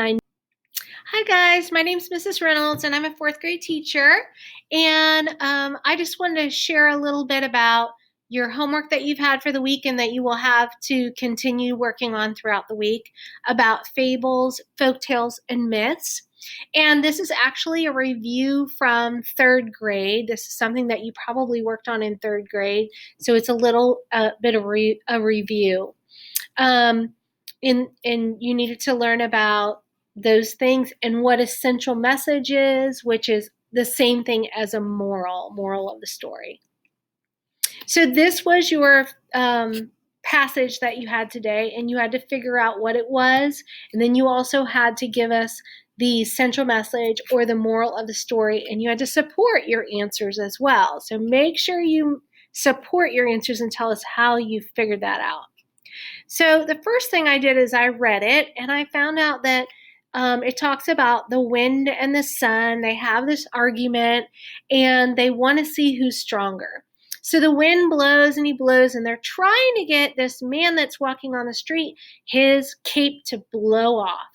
Hi guys, my name is Mrs. Reynolds and I'm a fourth grade teacher. And I just wanted to share a little bit about your homework that you've had for the week and that you will have to continue working on throughout the week about fables, folktales, and myths. And this is actually a review from third grade. This is something that you probably worked on in third grade. So it's a little bit of a review. Um, and you needed to learn about those things and what essential message is, which is the same thing as a moral of the story. So this was your passage that you had today, and you had to figure out what it was, and then you also had to give us the central message or the moral of the story, and you had to support your answers as well. So make sure you support your answers and tell us how you figured that out. So the first thing I did is I read it, and I found out that it talks about the wind and the sun. They have this argument, and they want to see who's stronger. So the wind blows and he blows, and they're trying to get this man that's walking on the street, his cape to blow off.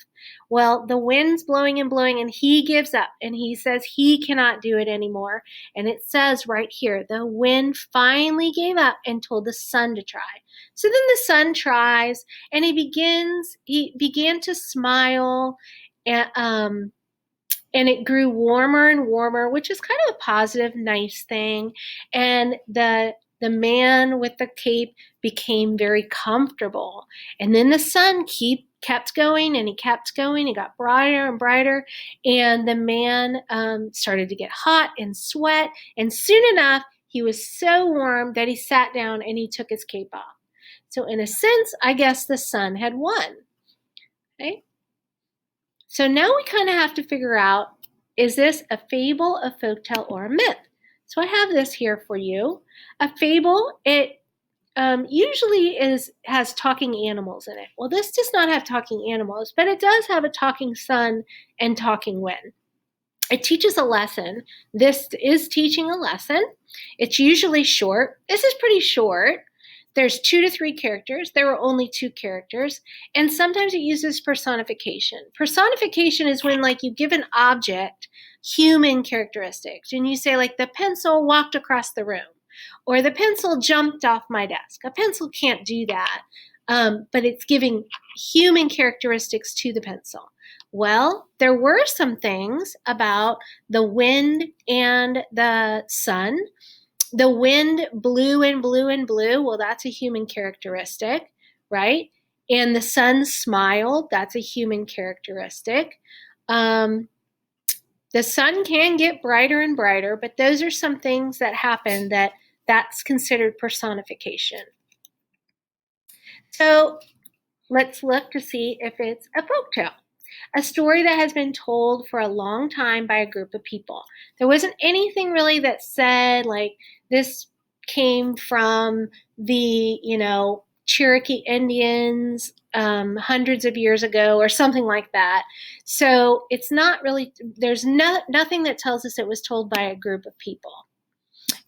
Well, the wind's blowing and blowing, and he gives up, and he says he cannot do it anymore. And it says right here, the wind finally gave up and told the sun to try. So then the sun tries, and he began to smile, and it grew warmer and warmer, which is kind of a positive, nice thing. And the man with the cape became very comfortable. And then the sun kept going, and he kept going. It got brighter and brighter, and the man started to get hot and sweat. And soon enough, he was so warm that he sat down and he took his cape off. So in a sense, I guess the sun had won. Okay? So now we kind of have to figure out, is this a fable, a folktale, or a myth? So I have this here for you. A fable, it usually has talking animals in it. Well, this does not have talking animals, but it does have a talking sun and talking wind. It teaches a lesson. This is teaching a lesson. It's usually short. This is pretty short. There's 2 to 3 characters. There were only 2 characters. And sometimes it uses personification. Personification is when, like, you give an object human characteristics. And you say, like, the pencil walked across the room. Or the pencil jumped off my desk. A pencil can't do that. But it's giving human characteristics to the pencil. Well, there were some things about the wind and the sun. The wind blew and blew and blew. Well, that's a human characteristic, right? And the sun smiled. That's a human characteristic. The sun can get brighter and brighter, but those are some things that happen that's considered personification. So let's look to see if it's a folktale. A story that has been told for a long time by a group of people. There wasn't anything really that said, like, this came from the, Cherokee Indians hundreds of years ago or something like that. So it's not really, there's nothing that tells us it was told by a group of people.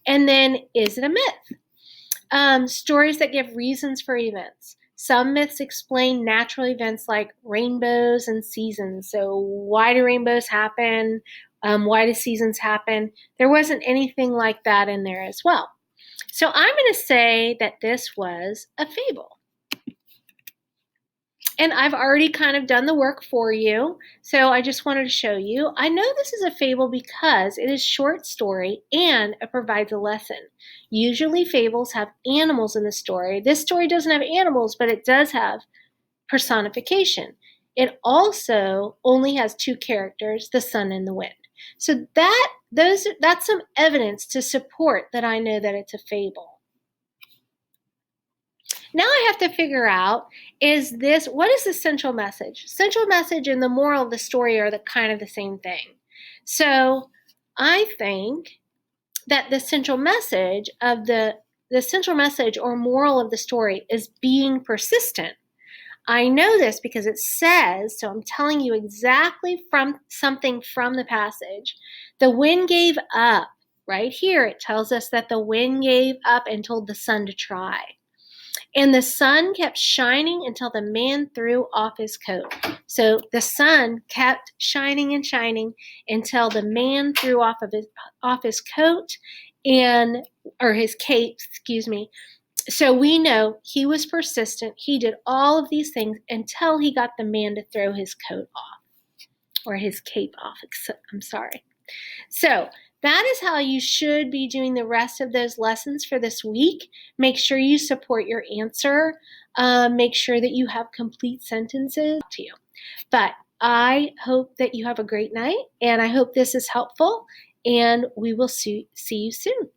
And then, is it a myth? Stories that give reasons for events. Some myths explain natural events like rainbows and seasons. So why do rainbows happen? Why do seasons happen? There wasn't anything like that in there as well. So I'm going to say that this was a fable. And I've already kind of done the work for you, so I just wanted to show you. I know this is a fable because it is a short story and it provides a lesson. Usually fables have animals in the story. This story doesn't have animals, but it does have personification. It also only has 2 characters, the sun and the wind. So that's some evidence to support that I know that it's a fable. Now I have to figure out, what is the central message? Central message and the moral of the story are kind of the same thing. So I think that the central message or moral of the story is being persistent. I know this because it says, so I'm telling you exactly from something from the passage. The wind gave up. Right here it tells us that the wind gave up and told the sun to try. And the sun kept shining until the man threw off his coat. So the sun kept shining and shining until the man threw off his coat and or his cape, excuse me. So we know he was persistent. He did all of these things until he got the man to throw his coat off or his cape off. I'm sorry. So that is how you should be doing the rest of those lessons for this week. Make sure you support your answer. Make sure that you have complete sentences to you. But I hope that you have a great night, and I hope this is helpful, and we will see you soon.